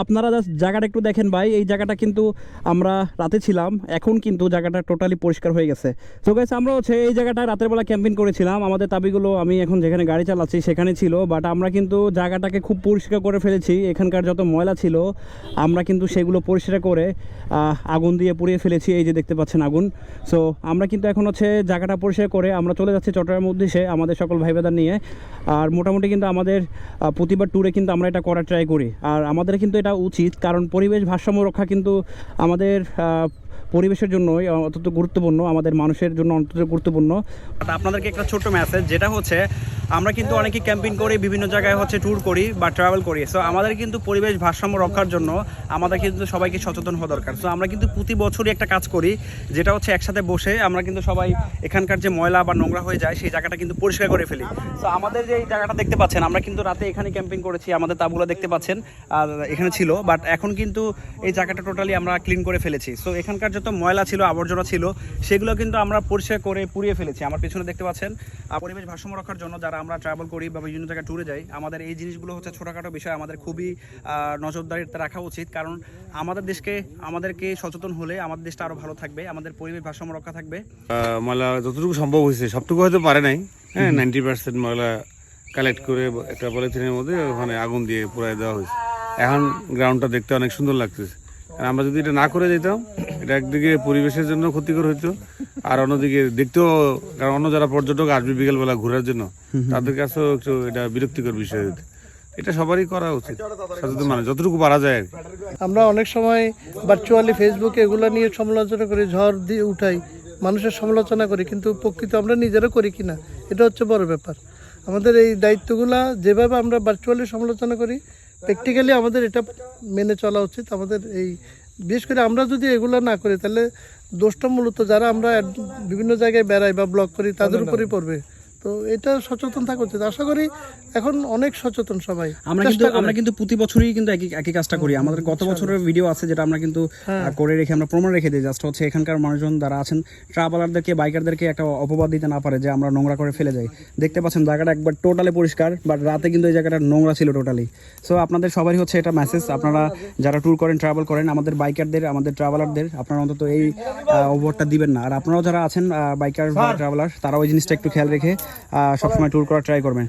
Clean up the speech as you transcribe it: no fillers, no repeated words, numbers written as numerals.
আপনারা জাস্ট জায়গাটা একটু দেখেন ভাই, এই জায়গাটা কিন্তু আমরা রাতে ছিলাম, এখন কিন্তু জায়গাটা টোটালি পরিষ্কার হয়ে গেছে। তো গাইস আমরা হচ্ছে এই জায়গাটায় রাতের বেলা ক্যাম্পিং করেছিলাম, আমাদের তাবিগুলো আমি এখন যেখানে গাড়ি চালাচ্ছি সেখানে ছিল, বাট আমরা কিন্তু জায়গাটাকে খুব পরিষ্কার করে ফেলেছি। এখানকার যত ময়লা ছিল আমরা কিন্তু সেগুলো পরিষ্কার করে আগুন দিয়ে পুড়িয়ে ফেলেছি, এই যে দেখতে পাচ্ছেন আগুন। সো আমরা কিন্তু এখন হচ্ছে জায়গাটা পরিষ্কার করে আমরা চলে যাচ্ছি চট্টগ্রামের উদ্দেশ্যে আমাদের সকল ভাইবেদার নিয়ে। আর মোটামুটি কিন্তু আমাদের প্রতিবার ট্যুরে কিন্তু আমরা এটা করার ট্রাই করি, আর আমাদের কিন্তু এটা উচিত, কারণ পরিবেশ ভারসাম্য রক্ষা কিন্তু আমাদের পরিবেশের জন্যই অত্যন্ত গুরুত্বপূর্ণ, আমাদের মানুষের জন্য অত্যন্ত গুরুত্বপূর্ণ। আপনাদেরকে একটা ছোট্ট মেসেজ, যেটা হচ্ছে আমরা কিন্তু অনেকেই ক্যাম্পিং করি, বিভিন্ন জায়গায় হচ্ছে ট্যুর করি বা ট্রাভেল করি। সো আমাদের কিন্তু পরিবেশ ভারসাম্য রক্ষার জন্য আমাদের কিন্তু সবাইকে সচেতন হওয়া দরকার। সো আমরা কিন্তু প্রতি বছরই একটা কাজ করি, যেটা হচ্ছে একসাথে বসে আমরা কিন্তু সবাই এখানকার যে ময়লা বা নোংরা হয়ে যায় সেই জায়গাটা কিন্তু পরিষ্কার করে ফেলি। সো আমাদের যে এই জায়গাটা দেখতে পাচ্ছেন, আমরা কিন্তু রাতে এখানে ক্যাম্পিং করেছি, আমাদের তাবগুলো দেখতে পাচ্ছেন আর এখানে ছিল, বাট এখন কিন্তু এই জায়গাটা টোটালি আমরা ক্লিন করে ফেলেছি। সো এখানকার যত ময়লা ছিল, আবর্জনা ছিল, সেগুলো কিন্তু আমরা পরিষ্কার করে পুড়িয়ে ফেলেছি। আমার পেছনে দেখতে পাচ্ছেন, পরিবেশ ভারসাম্য রক্ষার জন্য যারা আমরা ট্রাভেল করি বা বিভিন্ন জায়গায় ট্যুরে যাই, আমাদের এই জিনিসগুলো হচ্ছে ছোটোখাটো বিষয়, আমাদের খুবই নজরদারিতে রাখা উচিত, কারণ আমাদেরকে সচেতন হলে আমাদের দেশটা আরও ভালো থাকবে, আমাদের পরিবেশ ভারসাম্য রক্ষা থাকবে। ময়লা যতটুকু সম্ভব হয়েছে সবটুকু হয়তো পারে নাই, হ্যাঁ 90% ময়লা কালেক্ট করে একটা পলিথিনের মধ্যে ওখানে আগুন দিয়ে পুরাই দেওয়া হয়েছে। এখন গ্রাউন্ডটা দেখতে অনেক সুন্দর লাগতেছে। আর আমরা যদি এটা না করে যেতাম, এটা একদিকে পরিবেশের জন্য ক্ষতিকর হইতো, আর অন্যদিকে দেখতেও, কারণ অন্য যারা পর্যটক আসবে বিকেলবেলা ঘোরার জন্য, তাদের কাছেও একটু এটা বিরক্তিকর বিষয় হইতো। এটা সবারই করা উচিত, সচেতন মানুষ যতটুকু পারা যায় আর কি। আমরা অনেক সময় ভার্চুয়ালি ফেসবুকে এগুলো নিয়ে সমালোচনা করি, ঝড় দিয়ে উঠাই, মানুষের সমালোচনা করি, কিন্তু প্রকৃত আমরা নিজেরা করি কিনা এটা হচ্ছে বড় ব্যাপার। আমাদের এই দায়িত্বগুলা যেভাবে আমরা ভার্চুয়ালি সমালোচনা করি, প্র্যাকটিক্যালি আমাদের এটা মেনে চলা উচিত। আমাদের এই বিশেষ করে আমরা যদি এগুলো না করি, তাহলে দোষটা মূলত যারা আমরা বিভিন্ন জায়গায় বেড়াই বা ব্লগ করি তাদের উপরেই পড়বে। তো এটা সচেতন থাকা উচিত। আশা করি এখন অনেক সচেতন সবাই। আমরা কিন্তু প্রতি বছরই কিন্তু একই কাজটা করি। আমাদের গত বছরের ভিডিও আছে, যেটা আমরা কিন্তু করে রেখে আমরা প্রমাণ রেখে দিই। জাস্ট হচ্ছে এখানকার মানুষজন যারা আছেন, ট্রাভেলারদেরকে, বাইকারদেরকে একটা অপবাদ দিতে না পারে যে আমরা নোংরা করে ফেলে যাই। দেখতে পাচ্ছেন জায়গাটা একবার টোটালি পরিষ্কার, বাট রাতে কিন্তু এই জায়গাটা নোংরা ছিল টোটালি। সো আপনাদের সবারই হচ্ছে এটা মেসেজ, আপনারা যারা ট্যুর করেন, ট্রাভেল করেন, আমাদের বাইকারদের, আমাদের ট্রাভেলারদের আপনারা অন্তত এই অপবাদটা দিবেন না। আর আপনারাও যারা আছেন বাইকার বা ট্রাভেলার, তারাও ওই জিনিসটা একটু খেয়াল রেখে সবসময় ট্যুর করার ট্রাই করবেন।